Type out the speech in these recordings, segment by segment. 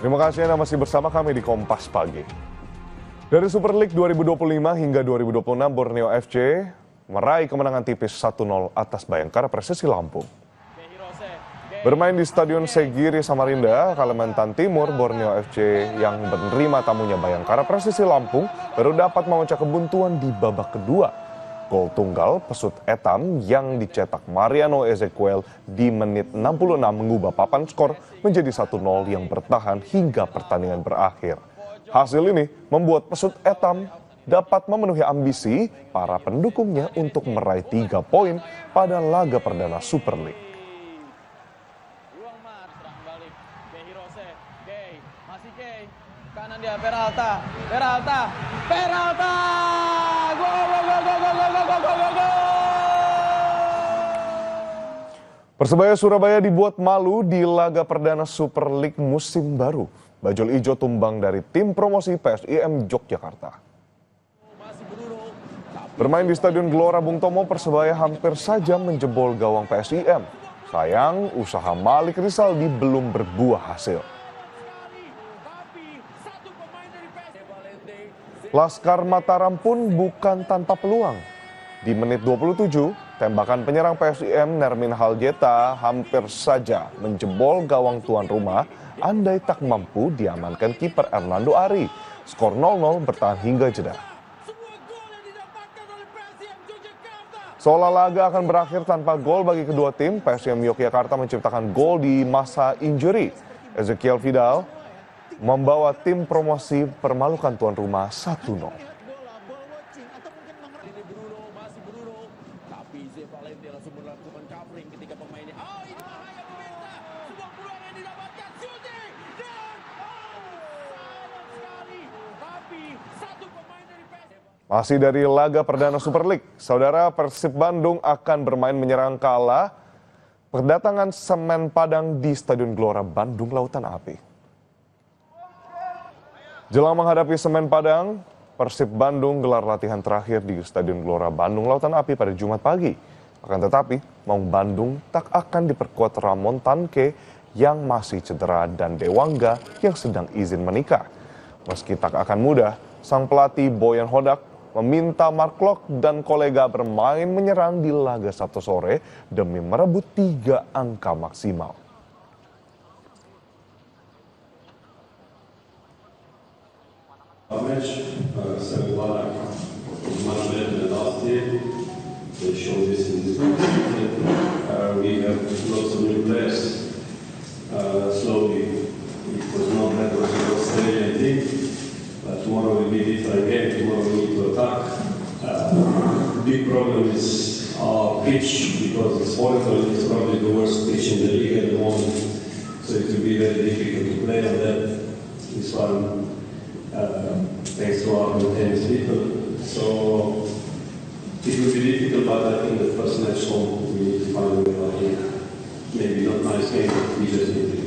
Terima kasih Anda masih bersama kami di Kompas Pagi. Dari Super League 2025 hingga 2026, Borneo FC meraih kemenangan tipis 1-0 atas Bayangkara Persesi Lampung. Bermain di Stadion Segiri Samarinda, Kalimantan Timur, Borneo FC yang menerima tamunya Bayangkara Persesi Lampung baru dapat memecah kebuntuan di babak kedua. Gol tunggal Pesut Etam yang dicetak Mariano Ezequiel di menit 66 mengubah papan skor menjadi 1-0 yang bertahan hingga pertandingan berakhir. Hasil ini membuat Pesut Etam dapat memenuhi ambisi para pendukungnya untuk meraih 3 poin pada laga perdana Super League. Kanan dia Peralta. Gol. Persebaya Surabaya dibuat malu di laga perdana Super League musim baru. Bajul Ijo tumbang dari tim promosi PSIM Yogyakarta. Bermain di Stadion Gelora Bung Tomo, Persebaya hampir saja menjebol gawang PSIM. Sayang, usaha Malik Rizaldi belum berbuah hasil. Laskar Mataram pun bukan tanpa peluang. Di menit 27, tembakan penyerang PSIM Nermin Haljeta hampir saja menjebol gawang tuan rumah andai tak mampu diamankan kiper Hernando Ari. Skor 0-0 bertahan hingga jeda. Seolah laga akan berakhir tanpa gol bagi kedua tim, PSIM Yogyakarta menciptakan gol di masa injury. Ezequiel Vidal membawa tim promosi permalukan tuan rumah 1-0. Masih dari laga perdana Super League, saudara, Persib Bandung akan bermain menyerang kala kedatangan Semen Padang di Stadion Gelora Bandung Lautan Api. Jelang menghadapi Semen Padang, Persib Bandung gelar latihan terakhir di Stadion Gelora Bandung Lautan Api pada Jumat pagi. Akan tetapi, Maung Bandung tak akan diperkuat Ramon Tanke yang masih cedera dan Dewangga yang sedang izin menikah. Meski tak akan mudah, sang pelatih Boyan Hodak meminta Mark Klok dan kolega bermain menyerang di laga Sabtu sore demi merebut 3 angka maksimal. Big problem is our pitch because it's Portugal is probably the worst pitch in the league at the moment, so it will be very difficult to play on that. This one, thanks to our maintenance people, so it will be difficult. But I think the first match home we need to find a way out here. Maybe not nice game, but we just need to.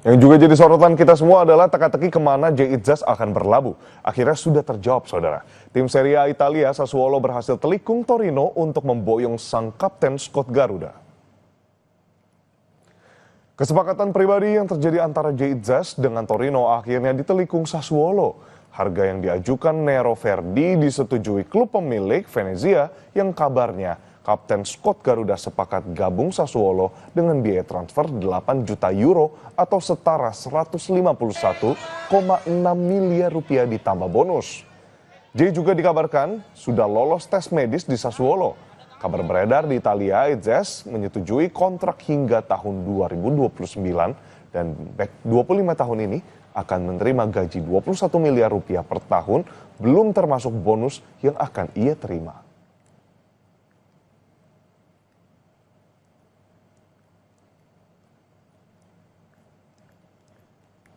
Yang juga jadi sorotan kita semua adalah teka-teki kemana Jay Itzas akan berlabuh. Akhirnya sudah terjawab, saudara. Tim Serie A Italia Sassuolo berhasil telikung Torino untuk memboyong sang kapten Scott Garuda. Kesepakatan pribadi yang terjadi antara Jay Itzas dengan Torino akhirnya ditelikung Sassuolo. Harga yang diajukan Nero Verdi disetujui klub pemilik Venezia yang kabarnya Kapten Scott Garuda sepakat gabung Sassuolo dengan biaya transfer 8 juta euro atau setara 151,6 miliar rupiah ditambah bonus. Jay juga dikabarkan sudah lolos tes medis di Sassuolo. Kabar beredar di Italia, Itzas menyetujui kontrak hingga tahun 2029 dan bek 25 tahun ini akan menerima gaji 21 miliar rupiah per tahun, belum termasuk bonus yang akan ia terima.